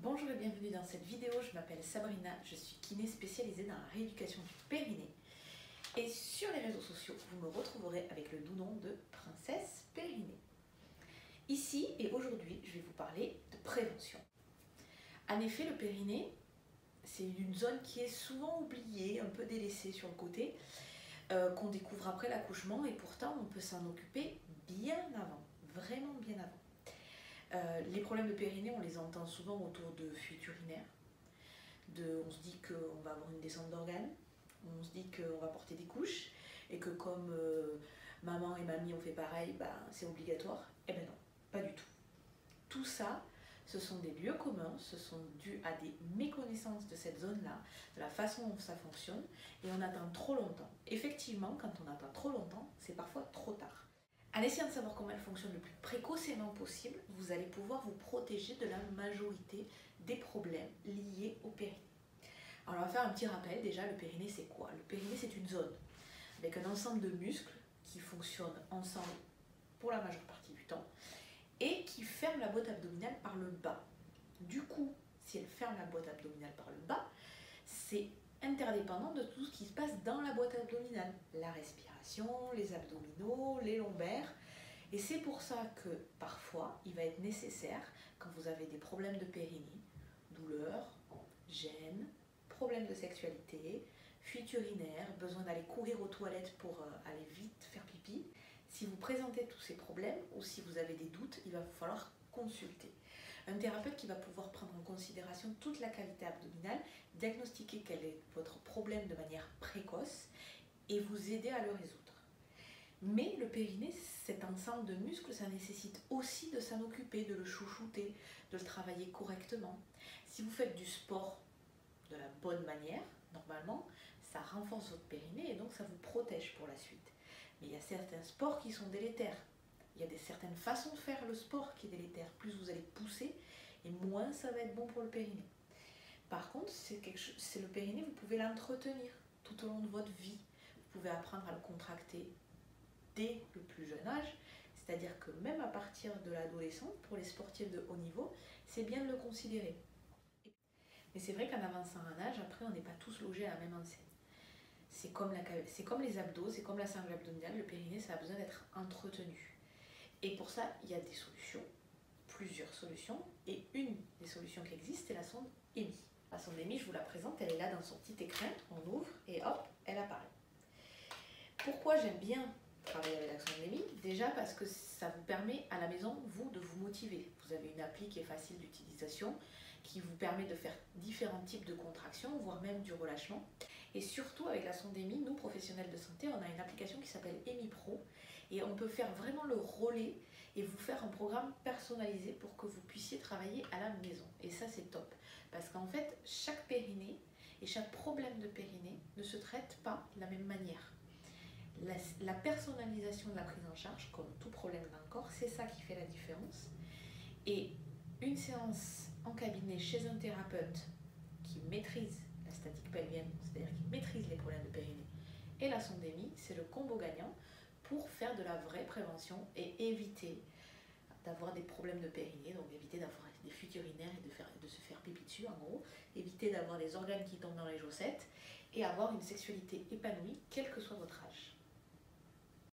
Bonjour et bienvenue dans cette vidéo, je m'appelle Sabrina, je suis kiné spécialisée dans la rééducation du périnée. Et sur les réseaux sociaux, vous me retrouverez avec le doux nom de Princesse Périnée. Ici et aujourd'hui, je vais vous parler de prévention. En effet, le périnée, c'est une zone qui est souvent oubliée, un peu délaissée sur le côté, qu'on découvre après l'accouchement et pourtant on peut s'en occuper bien avant, vraiment bien avant. Les problèmes de périnée, on les entend souvent autour de fuites urinaires. On se dit qu'on va avoir une descente d'organes, on se dit qu'on va porter des couches et que comme maman et mamie ont fait pareil, c'est obligatoire. Eh bien non, pas du tout. Tout ça, ce sont des lieux communs, ce sont dus à des méconnaissances de cette zone-là, de la façon dont ça fonctionne, et on attend trop longtemps. Effectivement, quand on attend trop longtemps, c'est parfois trop tard. En essayant de savoir comment elle fonctionne le plus précocement possible, vous allez pouvoir vous protéger de la majorité des problèmes liés au périnée. Alors on va faire un petit rappel, déjà le périnée c'est quoi? Le périnée c'est une zone avec un ensemble de muscles qui fonctionnent ensemble pour la majeure partie du temps et qui ferment la boîte abdominale par le bas. Du coup, si elle ferme la boîte abdominale par le bas, c'est interdépendant de tout ce qui se passe dans la boîte abdominale. La respiration, les abdominaux, les lombaires. Et c'est pour ça que parfois, il va être nécessaire, quand vous avez des problèmes de périnée, douleurs, gêne, problèmes de sexualité, fuite urinaire, besoin d'aller courir aux toilettes pour aller vite faire pipi, si vous présentez tous ces problèmes ou si vous avez des doutes, il va vous falloir consulter un thérapeute qui va pouvoir prendre en considération toute la cavité abdominale, diagnostiquer quel est votre problème de manière précoce et vous aider à le résoudre. Mais le périnée, cet ensemble de muscles, ça nécessite aussi de s'en occuper, de le chouchouter, de le travailler correctement. Si vous faites du sport de la bonne manière, normalement, ça renforce votre périnée et donc ça vous protège pour la suite. Mais il y a certains sports qui sont délétères. Il y a certaines façons de faire le sport qui est délétère. Plus vous allez pousser et moins ça va être bon pour le périnée. Par contre, c'est le périnée, vous pouvez l'entretenir tout au long de votre vie. Vous pouvez apprendre à le contracter dès le plus jeune âge. C'est-à-dire que même à partir de l'adolescence, pour les sportifs de haut niveau, c'est bien de le considérer. Mais c'est vrai qu'en avançant en âge, après, on n'est pas tous logés à la même enseigne. C'est comme les abdos, c'est comme la sangle abdominale, le périnée, ça a besoin d'être entretenu. Et pour ça, il y a des solutions, plusieurs solutions, et une des solutions qui existe, c'est la sonde EMI. La sonde EMI, je vous la présente, elle est là dans son petit écrin, on ouvre et hop, elle apparaît. Pourquoi j'aime bien travailler avec la sonde EMI? Déjà parce que ça vous permet à la maison, vous, de vous motiver. Vous avez une appli qui est facile d'utilisation, qui vous permet de faire différents types de contractions, voire même du relâchement. Et surtout avec la sonde EMI, nous professionnels de santé, on a une application qui s'appelle EMI Pro et on peut faire vraiment le relais et vous faire un programme personnalisé pour que vous puissiez travailler à la maison. Et ça c'est top parce qu'en fait chaque périnée et chaque problème de périnée ne se traite pas de la même manière. La personnalisation de la prise en charge, comme tout problème d'un corps, c'est ça qui fait la différence. Et une séance en cabinet chez un thérapeute qui maîtrise la statique pelvienne, c'est-à-dire qui maîtrise les problèmes de périnée, et la sonde EMI, c'est le combo gagnant pour faire de la vraie prévention et éviter d'avoir des problèmes de périnée, donc éviter d'avoir des fuites urinaires et de se faire pipi dessus en gros, éviter d'avoir des organes qui tombent dans les chaussettes et avoir une sexualité épanouie, quel que soit votre âge.